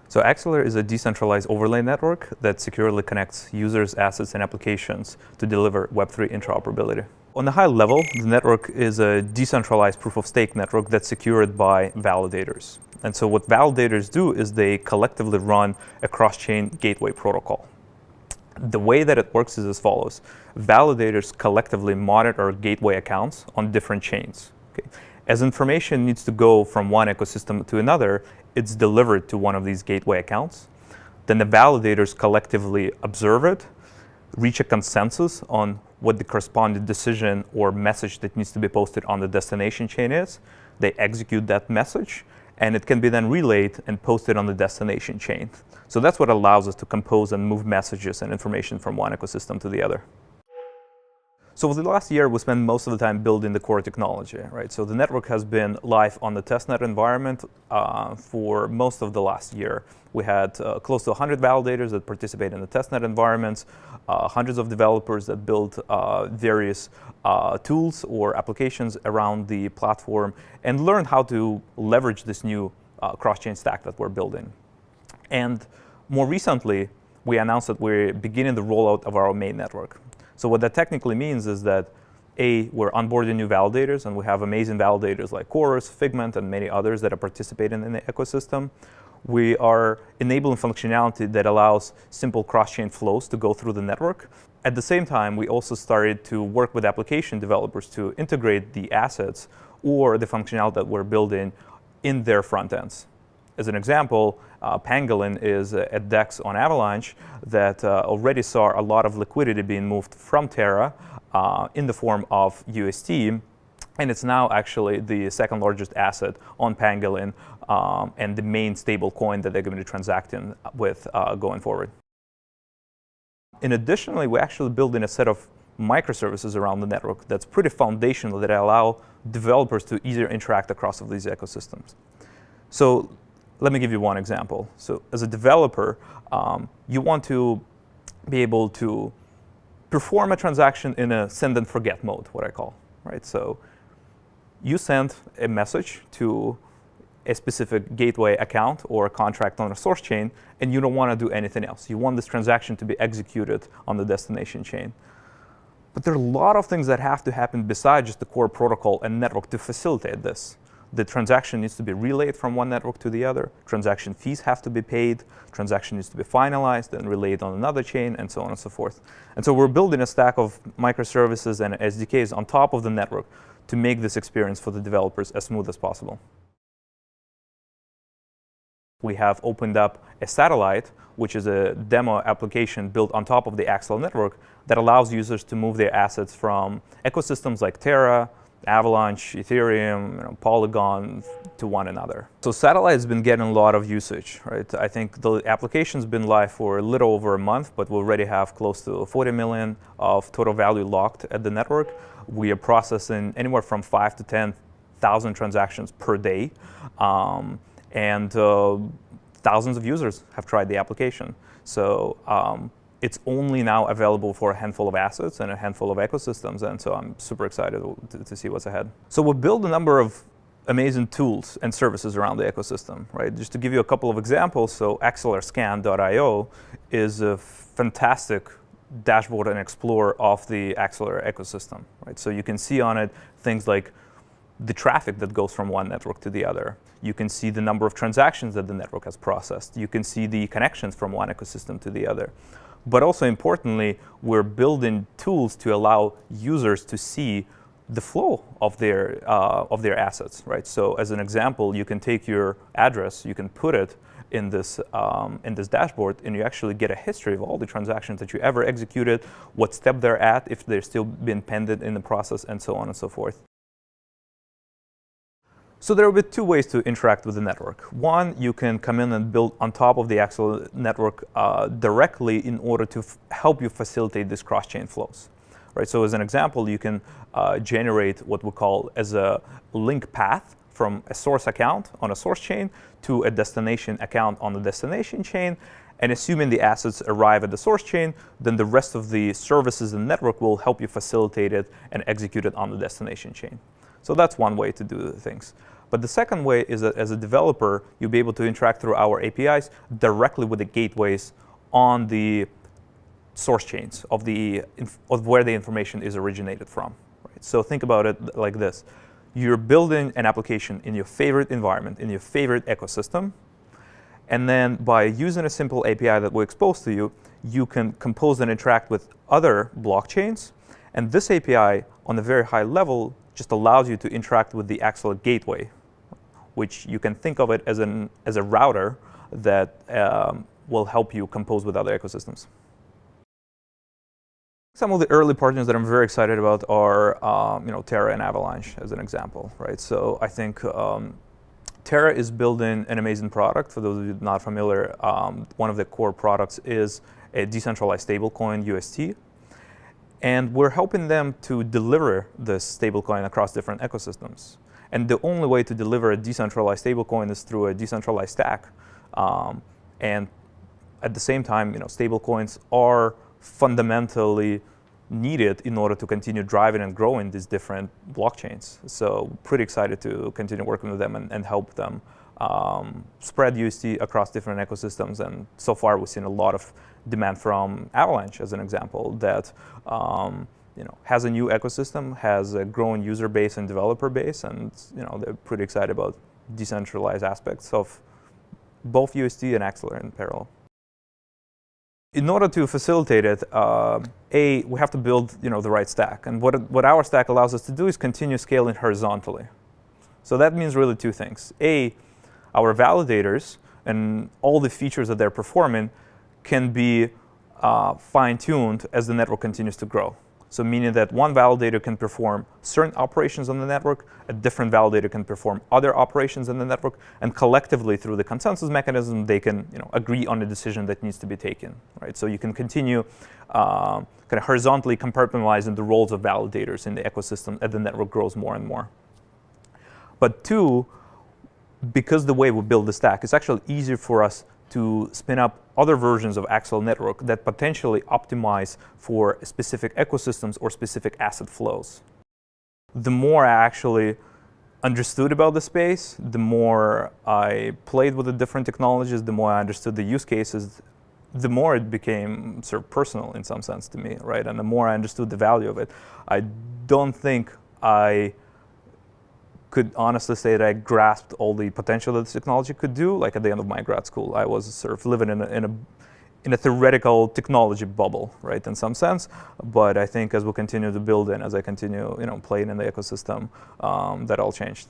So Axelar is a decentralized overlay network that securely connects users, assets, and applications to deliver Web3 interoperability. On a high level, the network is a decentralized proof-of-stake network that's secured by validators. And so what validators do is they collectively run a cross-chain gateway protocol. The way that it works is as follows. Validators collectively monitor gateway accounts on different chains. Okay? As information needs to go from one ecosystem to another, it's delivered to one of these gateway accounts. Then the validators collectively observe it, reach a consensus on what the corresponding decision or message that needs to be posted on the destination chain is. They execute that message, and it can be then relayed and posted on the destination chain. So that's what allows us to compose and move messages and information from one ecosystem to the other. So over the last year, we spent most of the time building the core technology, right? So the network has been live on the testnet environment for most of the last year. We had close to 100 validators that participate in the testnet environments, hundreds of developers that build various tools or applications around the platform and learn how to leverage this new cross-chain stack that we're building. And more recently, we announced that we're beginning the rollout of our main network. So what that technically means is that we're onboarding new validators, and we have amazing validators like Chorus, Figment, and many others that are participating in the ecosystem. We are enabling functionality that allows simple cross-chain flows to go through the network. At the same time, we also started to work with application developers to integrate the assets or the functionality that we're building in their front ends. As an example, Pangolin is a DEX on Avalanche that already saw a lot of liquidity being moved from Terra in the form of UST, and it's now actually the second largest asset on Pangolin and the main stable coin that they're going to be transacting with going forward. And additionally, we're actually building a set of microservices around the network that's pretty foundational that allow developers to easier interact across of these ecosystems. So let me give you one example. So as a developer, you want to be able to perform a transaction in a send and forget mode, what I call, right? So you send a message to a specific gateway account or a contract on a source chain, and you don't want to do anything else. You want this transaction to be executed on the destination chain. But there are a lot of things that have to happen besides just the core protocol and network to facilitate this. The transaction needs to be relayed from one network to the other. Transaction fees have to be paid. Transaction needs to be finalized and relayed on another chain, and so on and so forth. And so we're building a stack of microservices and SDKs on top of the network to make this experience for the developers as smooth as possible. We have opened up a satellite, which is a demo application built on top of the AXL network that allows users to move their assets from ecosystems like Terra, Avalanche, Ethereum, Polygon to one another. So satellite has been getting a lot of usage, right? I think the application's been live for a little over a month, but we already have close to 40 million of total value locked at the network. We are processing anywhere from 5,000 to 10,000 transactions per day. And thousands of users have tried the application. So it's only now available for a handful of assets and a handful of ecosystems, and so I'm super excited to see what's ahead. So we built a number of amazing tools and services around the ecosystem, right? Just to give you a couple of examples, so axelarscan.io is a fantastic dashboard and explorer of the Axelar ecosystem, right? So you can see on it things like the traffic that goes from one network to the other. You can see the number of transactions that the network has processed. You can see the connections from one ecosystem to the other. But also importantly, we're building tools to allow users to see the flow of their assets, right? So as an example, you can take your address, you can put it in this dashboard, and you actually get a history of all the transactions that you ever executed, what step they're at, if they're still being pending in the process, and so on and so forth. So there will be two ways to interact with the network. One, you can come in and build on top of the AXL network directly in order to help you facilitate these cross-chain flows. Right? So as an example, you can generate what we call as a link path from a source account on a source chain to a destination account on the destination chain. And assuming the assets arrive at the source chain, then the rest of the services in the network will help you facilitate it and execute it on the destination chain. So that's one way to do things. But the second way is that as a developer, you'll be able to interact through our APIs directly with the gateways on the source chains of where the information is originated from. Right? So think about it like this. You're building an application in your favorite environment, in your favorite ecosystem. And then by using a simple API that we expose to you, you can compose and interact with other blockchains. And this API, on a very high level, just allows you to interact with the Axelar gateway, which you can think of it as a router that will help you compose with other ecosystems. Some of the early partners that I'm very excited about are Terra and Avalanche, as an example. Right? So I think Terra is building an amazing product. For those of you not familiar, one of the core products is a decentralized stablecoin, UST. And we're helping them to deliver this stablecoin across different ecosystems. And the only way to deliver a decentralized stablecoin is through a decentralized stack. And at the same time, stablecoins are fundamentally needed in order to continue driving and growing these different blockchains. So pretty excited to continue working with them and help them spread UST across different ecosystems. And so far, we've seen a lot of demand from Avalanche, as an example, that has a new ecosystem, has a growing user base and developer base, and they're pretty excited about decentralized aspects of both UST and Axelar in parallel. In order to facilitate it, we have to build the right stack. And what our stack allows us to do is continue scaling horizontally. So that means really two things. Our validators and all the features that they're performing can be fine-tuned as the network continues to grow. So meaning that one validator can perform certain operations on the network, a different validator can perform other operations in the network, and collectively through the consensus mechanism, they can agree on a decision that needs to be taken. Right? So you can continue kind of horizontally compartmentalizing the roles of validators in the ecosystem as the network grows more and more. But two, because the way we build the stack, it's actually easier for us to spin up other versions of Axelar network that potentially optimize for specific ecosystems or specific asset flows. The more I actually understood about the space, the more I played with the different technologies, the more I understood the use cases, the more it became sort of personal in some sense to me, right? And the more I understood the value of it. I don't think I could honestly say that I grasped all the potential that this technology could do. Like at the end of my grad school, I was sort of living in a theoretical technology bubble, right, in some sense. But I think as we continue to build and as I continue, playing in the ecosystem, that all changed.